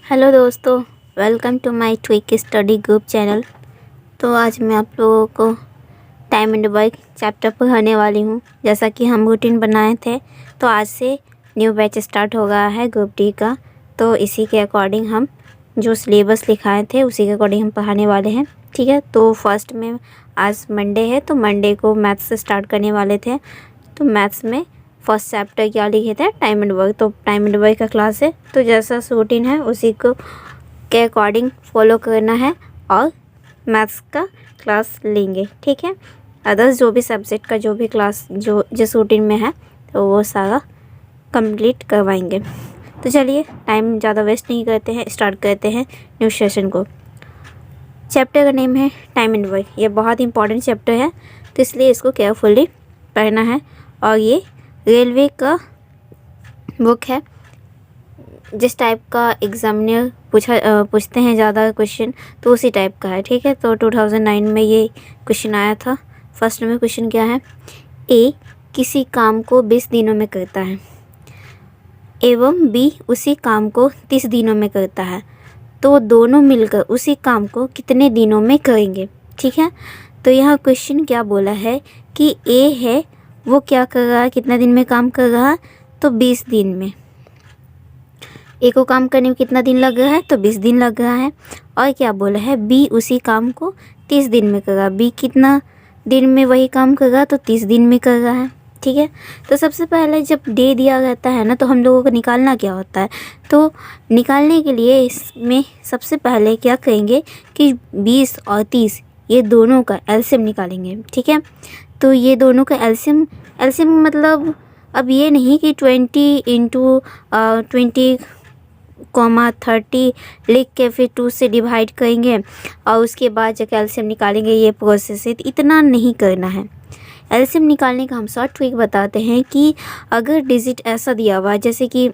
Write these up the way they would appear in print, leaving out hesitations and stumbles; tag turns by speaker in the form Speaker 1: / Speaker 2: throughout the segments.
Speaker 1: Hello दोस्तों, welcome to my tweak study group channel. तो आज मैं आप लोगों को टाइम एंड वर्क चैप्टर पढ़ाने वाली हूँ। जैसा कि हम रूटीन बनाए थे, तो आज से न्यू बैच स्टार्ट हो गया है ग्रुप डी का। तो इसी के अकॉर्डिंग हम जो सिलेबस लिखाए थे उसी के अकॉर्डिंग हम पढ़ाने वाले हैं। ठीक है, तो फर्स्ट में आज मंडे है, तो मंडे को मैथ्स से स्टार्ट करने वाले थे। तो मैथ्स में फर्स्ट चैप्टर क्या लिखे थे, टाइम एंड वर्क। तो टाइम एंड वर्क का क्लास है, तो जैसा रूटीन है उसी को के अकॉर्डिंग फॉलो करना है और मैथ्स का क्लास लेंगे। ठीक है, अदर्स जो भी सब्जेक्ट का जो भी क्लास जो जिस रूटीन में है तो वो सारा कंप्लीट करवाएंगे। तो चलिए टाइम ज़्यादा वेस्ट नहीं करते हैं, स्टार्ट करते हैं न्यू सेशन को। चैप्टर का नेम है टाइम एंड वर्क। ये बहुत इंपॉर्टेंट चैप्टर है, तो इसलिए इसको केयरफुली पढ़ना है। और ये रेलवे का बुक है। जिस टाइप का एग्जामिनर पूछते हैं ज़्यादा क्वेश्चन, तो उसी टाइप का है। ठीक है, तो 2009 में ये क्वेश्चन आया था। फर्स्ट में क्वेश्चन क्या है, ए किसी काम को 20 दिनों में करता है एवं बी उसी काम को 30 दिनों में करता है, तो दोनों मिलकर उसी काम को कितने दिनों में करेंगे। ठीक है, तो यहाँ क्वेश्चन क्या बोला है कि ए है वो क्या कर रहा है, कितना दिन में काम कर रहा है, तो 20 दिन में। ए को काम करने में कितना दिन लग रहा है, तो 20 दिन लग रहा है। और क्या बोला है, बी उसी काम को 30 दिन में कर रहा है। बी कितना दिन में वही काम कर रहा है, तो 30 दिन में कर रहा है। ठीक है, तो सबसे पहले जब डे दिया रहता है ना, तो हम लोगों को निकालना क्या होता है। तो निकालने के लिए इसमें सबसे पहले क्या करेंगे कि 20 और 30 ये दोनों का एलसीएम निकालेंगे। ठीक है, तो ये दोनों का एलसीएम मतलब अब ये नहीं कि 20 इंटू 20,30 लिख के फिर 2 से डिवाइड करेंगे और उसके बाद जब एलसीएम निकालेंगे, ये प्रोसेस है। इतना नहीं करना है। एलसीएम निकालने का हम शॉर्ट ट्रिक बताते हैं कि अगर डिजिट ऐसा दिया हुआ है, जैसे कि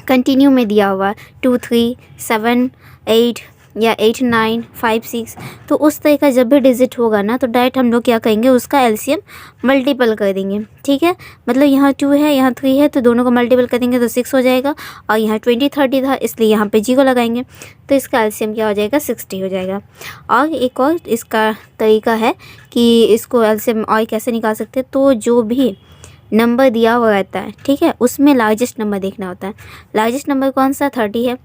Speaker 1: कंटिन्यू में दिया हुआ 2 3 7 8 या 8 9 5 6, तो उस तरह का जब भी डिजिट होगा ना, तो डायरेक्ट हम लोग क्या करेंगे, उसका एलसीएम मल्टीपल कर देंगे। ठीक है, मतलब यहाँ 2 है, यहाँ 3 है, तो दोनों को मल्टीपल कर देंगे तो 6 हो जाएगा। और यहाँ 20 30 था, इसलिए यहाँ पे 0 लगाएंगे, तो इसका एलसीएम क्या हो जाएगा, 60 हो जाएगा। और एक और इसका तरीका है कि इसको एलसीएम और कैसे निकाल सकते हैं, तो जो भी नंबर दिया हुआ रहता है, ठीक है, उसमें लार्जेस्ट नंबर देखना होता है। लार्जेस्ट नंबर कौन सा, 30 है।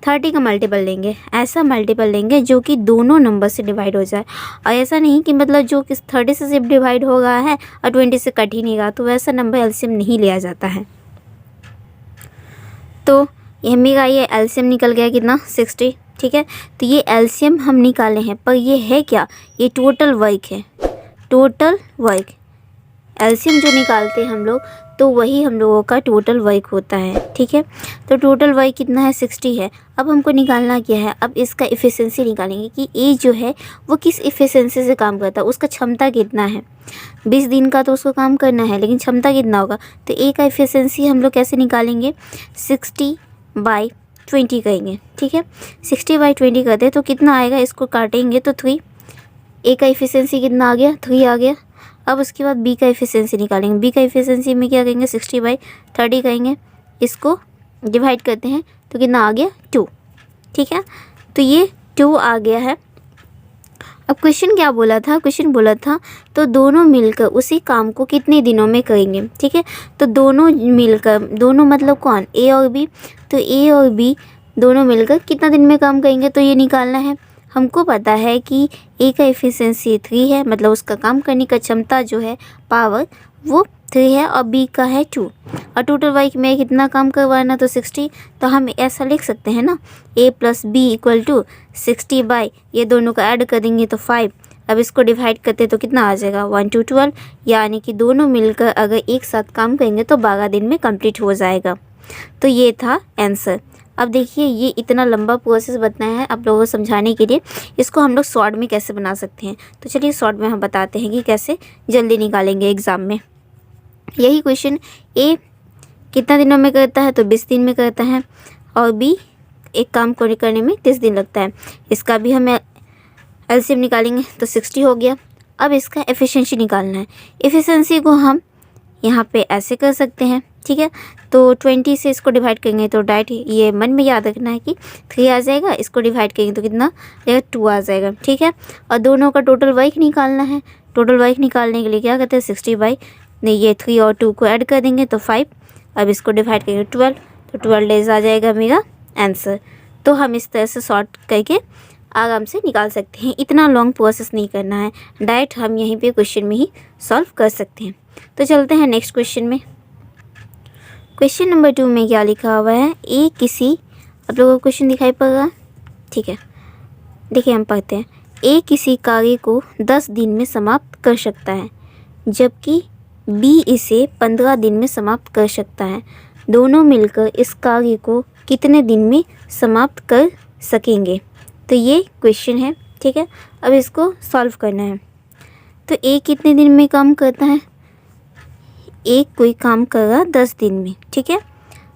Speaker 1: 30 का मल्टीपल लेंगे, ऐसा मल्टीपल लेंगे जो कि दोनों नंबर से डिवाइड हो जाए। और ऐसा नहीं कि मतलब जो कि 30 से सिर्फ डिवाइड हो रहा है और 20 से कट ही नहीं रहा, तो वैसा नंबर एलसीएम नहीं लिया जाता है। तो ये मेरा ये एलसीएम निकल गया कितना, 60। ठीक है, तो ये एलसीएम हम निकाले हैं, पर ये है क्या, ये टोटल वर्क है। टोटल वर्क एलसीएम जो निकालते हैं हम लोग, तो वही हम लोगों का टोटल वर्क होता है। ठीक है, तो टोटल वर्क कितना है, 60 है। अब हमको निकालना क्या है, अब इसका इफ़िशिएंसी निकालेंगे कि ए जो है वो किस इफ़िशिएंसी से काम करता है, उसका क्षमता कितना है। 20 दिन का तो उसको काम करना है, लेकिन क्षमता कितना होगा, तो ए का इफ़िशिएंसी हम लोग कैसे निकालेंगे, 60/20 करेंगे। ठीक है, 60/20 करते हैं तो कितना आएगा, इसको काटेंगे तो 3। ए का इफ़िशिएंसी कितना आ गया, 3 आ गया। अब उसके बाद बी का इफ़िशिएंसी निकालेंगे। बी का इफ़िशिएंसी में क्या करेंगे, 60/30 करेंगे, इसको डिवाइड करते हैं तो कितना आ गया, 2। ठीक है, तो ये 2 आ गया है। अब क्वेश्चन क्या बोला था, क्वेश्चन बोला था तो दोनों मिलकर उसी काम को कितने दिनों में करेंगे। ठीक है, तो दोनों मिलकर, दोनों मतलब कौन, ए और बी, तो ए और बी दोनों मिलकर कितना दिन में काम करेंगे, तो ये निकालना है। हमको पता है कि ए का इफ़िशिएंसी 3 है, मतलब उसका काम करने का क्षमता जो है, पावर, वो 3 है, और बी का है 2। और टोटल वर्क में कितना काम करवाना, तो 60। तो हम ऐसा लिख सकते हैं ना, A plus B equal to 60 by, ये दोनों का ऐड कर देंगे तो 5। अब इसको डिवाइड करते तो कितना आ जाएगा, 1 to 12, यानी कि दोनों मिलकर अगर एक साथ काम करेंगे तो 12 दिन में कंप्लीट हो जाएगा। तो ये था आंसर। अब देखिए, ये इतना लंबा प्रोसेस बताया है आप लोगों को समझाने के लिए, इसको हम लोग शॉर्ट में कैसे बना सकते हैं। तो चलिए शॉर्ट में हम बताते हैं कि कैसे जल्दी निकालेंगे एग्ज़ाम में। यही क्वेश्चन, ए कितना दिनों में करता है, तो 20 दिन में करता है, और बी एक काम को करने में 30 दिन लगता है। इसका भी हमें एलसीएम निकालेंगे तो 60 हो गया। अब इसका एफिशिएंसी निकालना है। एफिशिएंसी को हम यहाँ पे ऐसे कर सकते हैं, ठीक है। तो 20 से इसको डिवाइड करेंगे तो डायरेक्ट ये मन में याद रखना है कि 3 आ जाएगा, इसको डिवाइड करेंगे तो कितना जाएगा 2 आ जाएगा, ठीक है। और दोनों का टोटल वर्क निकालना है। टोटल वर्क निकालने के लिए क्या करते हैं 60 नहीं ये 3 और 2 को ऐड कर देंगे तो 5। अब इसको डिवाइड करेंगे 12 तो 12 डेज आ जाएगा मेरा आंसर। तो हम इस तरह से सॉर्ट करके आराम से निकाल सकते हैं, इतना लॉन्ग प्रोसेस नहीं करना है, डायरेक्ट हम यहीं पे क्वेश्चन में ही सॉल्व कर सकते हैं। तो चलते हैं नेक्स्ट क्वेश्चन में। क्वेश्चन नंबर 2 में क्या लिखा हुआ है, ए किसी, आप लोगों को क्वेश्चन दिखाई पड़ रहा है, ठीक है। देखिए हम पढ़ते हैं, ए किसी कार्य को 10 दिन में समाप्त कर सकता है जबकि बी इसे 15 दिन में समाप्त कर सकता है। दोनों मिलकर इस कार्य को कितने दिन में समाप्त कर सकेंगे। तो ये क्वेश्चन है, ठीक है। अब इसको सॉल्व करना है। तो ए कितने दिन में काम करता है, ए कोई काम कर रहा 10 दिन में, ठीक है।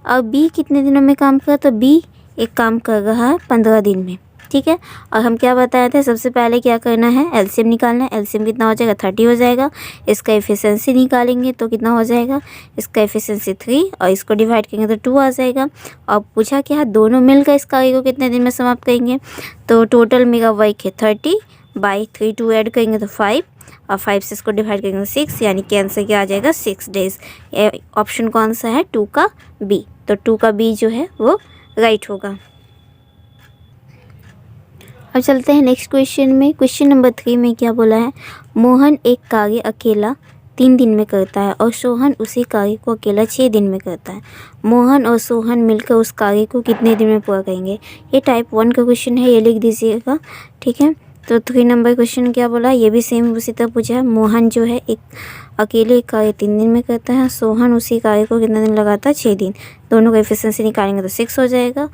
Speaker 1: और बी कितने दिनों में काम कर रहा, तो बी एक काम कर रहा है 15 दिन में, ठीक है। और हम क्या बताए थे, सबसे पहले क्या करना है, एलसीएम निकालना है। एलसीएम कितना हो जाएगा 30 हो जाएगा। इसका एफिशिएंसी निकालेंगे तो कितना हो जाएगा, इसका एफिशिएंसी 3 और इसको डिवाइड करेंगे तो 2 आ जाएगा। और पूछा क्या है, दोनों मिलकर इस कार्य को कितने दिन में समाप्त करेंगे। तो टोटल मेरा वर्क है 30 बाई 3 2 ऐड करेंगे तो 5 और 5 से इसको डिवाइड करेंगे 6, यानी कि आंसर क्या आ जाएगा 6 डेज। ऑप्शन कौन सा है, 2 का बी। तो 2 का बी जो है वो राइट होगा। अब चलते हैं नेक्स्ट क्वेश्चन में। क्वेश्चन नंबर 3 में क्या बोला है, मोहन एक कार्य अकेला 3 दिन में करता है और सोहन उसी कार्य को अकेला 6 दिन में करता है। मोहन और सोहन मिलकर उस कार्य को कितने दिन में पूरा करेंगे। ये टाइप 1 का क्वेश्चन है, ये लिख दीजिएगा, ठीक है। तो 3 नंबर क्वेश्चन क्या बोला, ये भी सेम उसी तरह पूछा है। मोहन जो है एक अकेले कार्य 3 दिन में करता है, सोहन उसी कार्य को कितना दिन लगाता है 6 दिन। दोनों का एफिशिएंसी निकालेंगे तो 6 हो जाएगा,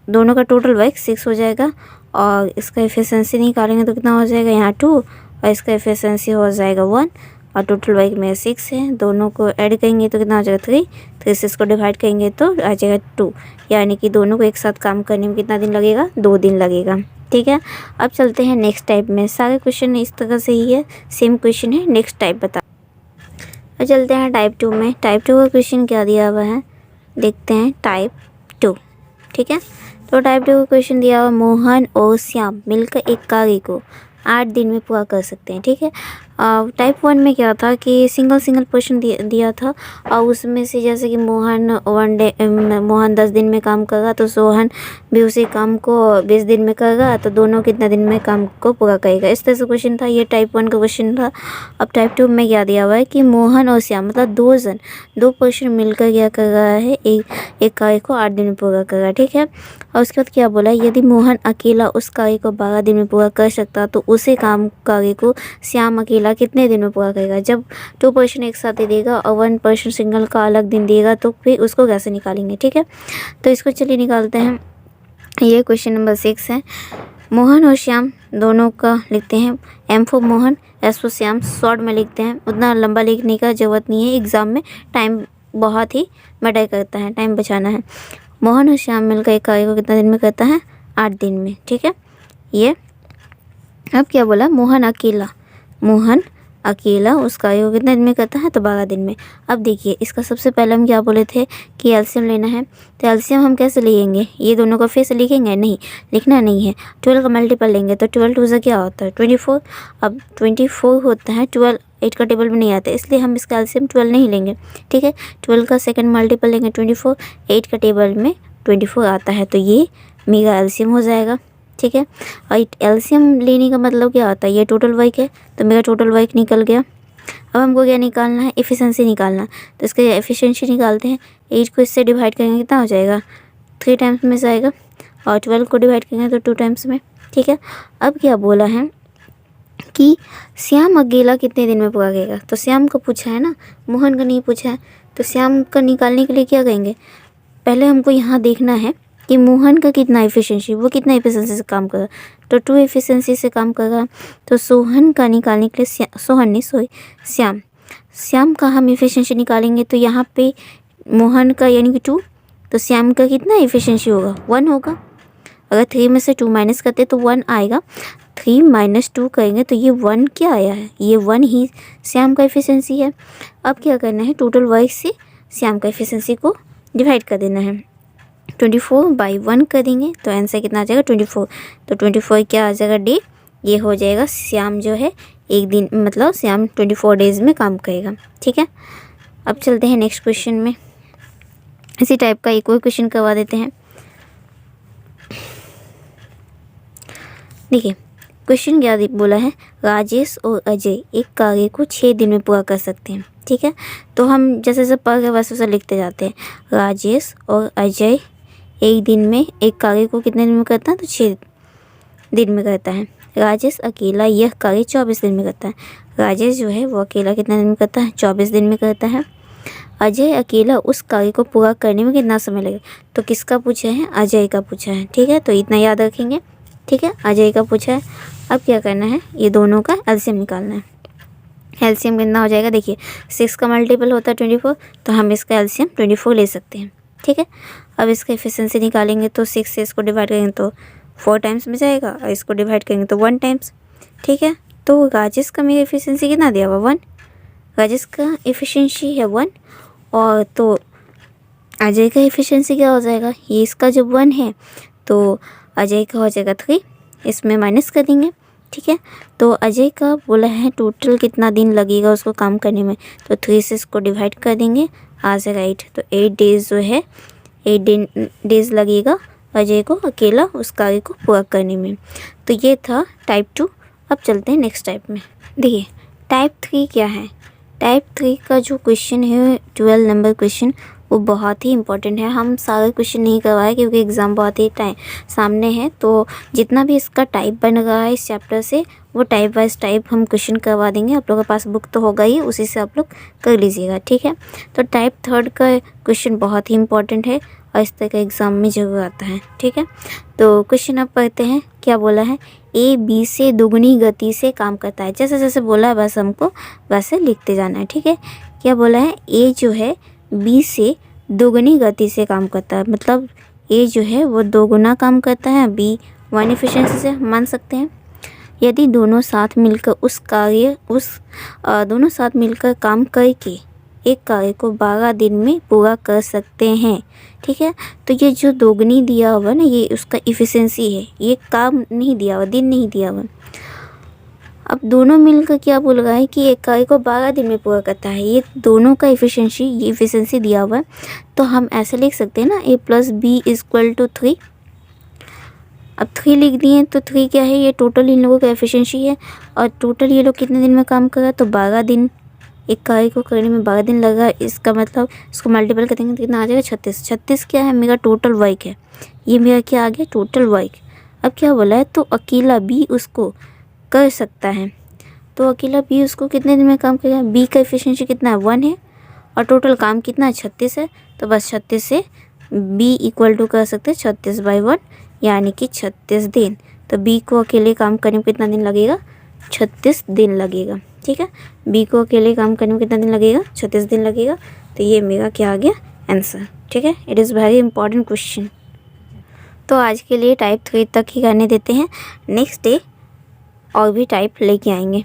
Speaker 1: दोनों का टोटल वर्क 6 हो जाएगा। और इसका एफिशिएंसी निकालेंगे तो कितना हो जाएगा, यहाँ 2 और इसका एफिशिएंसी हो जाएगा 1 और टोटल वर्क में 6 है। दोनों को ऐड करेंगे तो कितना हो जाएगा 3 से इसको डिवाइड करेंगे तो आ जाएगा 2, यानी कि दोनों को एक साथ काम करने में कितना दिन लगेगा, 2 दिन लगेगा, ठीक है। अब चलते हैं नेक्स्ट टाइप में। सारे क्वेश्चन इस तरह से ही है, सेम क्वेश्चन है, नेक्स्ट टाइप बता। अब चलते हैं टाइप 2 में। टाइप 2 का क्वेश्चन क्या दिया हुआ है, देखते हैं टाइप 2, ठीक है। तो टाइप 2 का क्वेश्चन दिया हुआ, मोहन और श्याम मिलकर एक कार्य को 8 दिन में पूरा कर सकते हैं, ठीक है। टाइप 1 में क्या था कि सिंगल क्वेश्चन दिया था और उसमें से जैसे कि मोहन 10 दिन में काम करेगा तो सोहन भी उसी काम को 20 दिन में करेगा, तो दोनों कितना दिन में काम को पूरा करेगा, इस तरह से क्वेश्चन था। ये टाइप 1 का क्वेश्चन था। अब टाइप 2 में क्या दिया हुआ है कि मोहन और श्याम मतलब 2 पर्सन मिलकर क्या कर रहा है, एक कार्य को 8 दिन में पूरा कर रहा है, ठीक है। और उसके बाद क्या बोला, यदि मोहन अकेला उस कार्य को 12 दिन में पूरा कर सकता तो उसे कार्य को श्याम अकेला कितने दिन में पूरा करेगा। जब 2 पर्सन एक साथ दे देगा और 1 पर्सन सिंगल का अलग दिन देगा तो फिर उसको कैसे निकालेंगे, ठीक है। तो इसको चलिए निकालते हैं। ये क्वेश्चन नंबर 6 है। मोहन और श्याम दोनों का लिखते हैं, M for Mohan, S for Shyam, short में लिखते हैं, उतना लंबा लिखने का ज़रूरत नहीं है, एग्ज़ाम में टाइम बहुत ही मैटर करता है, टाइम बचाना है। मोहन और श्याम मिलकर एक कार्य को कितना दिन में करता है, 8 दिन में, ठीक है। ये अब क्या बोला, मोहन अकेला उस कार्य को कितने दिन में करता है, तो 12 दिन में। अब देखिए इसका सबसे पहले हम क्या बोले थे कि एलसीएम लेना है। तो एलसीएम हम कैसे लेंगे, ये दोनों का फिर से लिखेंगे, नहीं लिखना नहीं है, 12 का मल्टीपल लेंगे तो 12 2 से क्या होता है 24। अब 24 होता है, 12 8 का टेबल में नहीं आता, इसलिए हम इसका एलसीएम 12 नहीं लेंगे, ठीक है। 12 का सेकंड मल्टीपल लेंगे 24, 8 का टेबल में 24 आता है, तो ये मेरा एलसीएम हो जाएगा, ठीक है। और एलसीएम लेने का मतलब क्या होता है, ये टोटल वर्क है तो मेरा टोटल वर्क निकल गया। अब हमको क्या निकालना है, एफिशिएंसी निकालना, तो इसके एफिशिएंसी निकालते हैं। 8 को इससे डिवाइड करेंगे कितना हो जाएगा, 3 टाइम्स में जाएगा, और 12 को डिवाइड करेंगे तो 2 टाइम्स में, ठीक है। अब क्या बोला है कि श्याम अकेला कितने दिन में पूरा करेगा, तो श्याम का पूछा है ना, मोहन का नहीं पूछा है। तो श्याम का निकालने के लिए क्या करेंगे, पहले हमको यहाँ देखना है कि मोहन का कितना एफिशिएंसी, वो कितना एफिशिएंसी से काम कर रहा है, तो 2 एफिशिएंसी से काम कर रहा है। तो सोहन का निकालने के लिए श्याम का हम एफिशिएंसी निकालेंगे, तो यहाँ पे मोहन का यानी कि 2, तो श्याम का कितना एफिशिएंसी होगा, 1 होगा। अगर 3 में से 2 माइनस करते तो 1 आएगा, 3 - 2 करेंगे तो ये 1 क्या आया है, ये 1 ही श्याम का एफिशिएंसी है। अब क्या करना है, टोटल वर्क से श्याम का एफिशिएंसी को डिवाइड कर देना है। 24/1 करेंगे तो आंसर कितना आ जाएगा 24। तो 24 क्या आ जाएगा डे, ये हो जाएगा श्याम जो है एक दिन मतलब श्याम 24 डेज़ में काम करेगा। ठीक है, अब चलते हैं नेक्स्ट क्वेश्चन में। इसी टाइप का एक और क्वेश्चन करवा देते हैं। देखिए क्वेश्चन क्या बोला है, राजेश और अजय एक कार्य को 6 दिन में पूरा कर सकते हैं। ठीक है, तो हम जैसे जैसे पढ़ के वैसे वैसे लिखते जाते हैं। राजेश और अजय एक दिन में एक कार्य को कितने दिन में करता है, तो 6 दिन में करता है। राजेश अकेला यह कार्य 24 दिन में करता है। राजेश जो है वो अकेला कितने दिन में करता है, 24 दिन में करता है। अजय अकेला उस कार्य को पूरा करने में कितना समय लगेगा, तो किसका पूछा है, अजय का पूछा है। ठीक है, तो इतना याद रखेंगे। ठीक है, अजय का पूछा है। अब क्या करना है, ये दोनों का एलसीएम निकालना है। एलसीएम कितना हो जाएगा, देखिए 6 का मल्टीपल होता है 24, तो हम इसका एलसीएम 24 ले सकते हैं। ठीक है, अब इसका एफिशिएंसी निकालेंगे तो 6 से इसको डिवाइड करेंगे तो 4 टाइम्स में जाएगा और इसको डिवाइड करेंगे तो 1 टाइम्स। ठीक है, तो राजेश का मेरा एफिशिएंसी कितना दिया हुआ 1, राजेश का एफिशिएंसी है 1, और तो अजय का एफिशिएंसी क्या हो जाएगा, ये इसका जब 1 है तो अजय का हो जाएगा 3, इसमें माइनस कर देंगे। ठीक है, तो अजय का बोला है टोटल कितना दिन लगेगा उसको काम करने में, तो 3 से इसको डिवाइड कर देंगे, आ जाएगा 8। तो 8 डेज़ जो है 8 डेज़ लगेगा अजय को अकेला उस कार्य को पूरा करने में। तो ये था टाइप 2। अब चलते हैं नेक्स्ट टाइप में। देखिए टाइप 3 क्या है, टाइप 3 का जो क्वेश्चन है 12 नंबर क्वेश्चन, वो बहुत ही इंपॉर्टेंट है। हम सारे क्वेश्चन नहीं करवाए क्योंकि एग्ज़ाम बहुत ही टाइम सामने है, तो जितना भी इसका टाइप बन रहा है इस चैप्टर से वो टाइप वाइज टाइप हम क्वेश्चन करवा देंगे। आप लोगों के पास बुक तो होगा ही, उसी से आप लोग कर लीजिएगा। ठीक है, तो टाइप 3 का क्वेश्चन बहुत ही इंपॉर्टेंट है और इस तरह का एग्ज़ाम में जरूर आता है। ठीक है, तो क्वेश्चन आप पढ़ते हैं। क्या बोला है, ए बी से दोगुनी गति से काम करता है। जैसे जैसे बोला है बस हमको वैसे लिखते जाना है। ठीक है, क्या बोला है, ए जो है बी से दोगुनी गति से काम करता है, मतलब ए जो है वो 2 गुना काम करता है, बी 1 एफिशिएंसी से मान सकते हैं। यदि दोनों साथ मिलकर दोनों साथ मिलकर काम करके एक कार्य को 12 दिन में पूरा कर सकते हैं। ठीक है, तो ये जो दोगुनी दिया हुआ ना, ये उसका एफिशिएंसी है, ये काम नहीं दिया हुआ, दिन नहीं दिया हुआ। अब दोनों मिलकर क्या बोल रहा है कि एक कार्य को 12 दिन में पूरा करता है, ये दोनों का एफिशिएंसी दिया हुआ है। तो हम ऐसे लिख सकते हैं ना, a + b = 3। अब 3 लिख दिए तो 3 क्या है, ये टोटल इन लोगों का एफिशिएंसी है, और टोटल ये लोग कितने दिन में काम कर रहा है, तो 12 दिन। एक कार्य को करने में 12 दिन लगा, इसका मतलब इसको मल्टीपल कर देंगे तो कितना आ जाएगा 36। 36 क्या है, मेरा टोटल वर्क है, ये मेरा क्या आ गया, टोटल वर्क। अब क्या बोला है, तो अकेला बी उसको कर सकता है, तो अकेला बी उसको कितने दिन में काम करेगा, बी का एफिशिएंसी कितना है 1 है, और टोटल काम कितना है 36 है, तो बस 36 से बी = कर सकते हैं 36/1 यानी कि 36 दिन। तो बी को अकेले काम करने में कितना दिन लगेगा, 36 दिन लगेगा। ठीक है, बी को अकेले काम करने में कितना दिन लगेगा, 36 दिन लगेगा। तो ये मेरा क्या आ गया, आंसर। ठीक है, it is very important question. तो आज के लिए टाइप 3 तक ही करने देते हैं, नेक्स्ट डे और भी टाइप लेके आएंगे।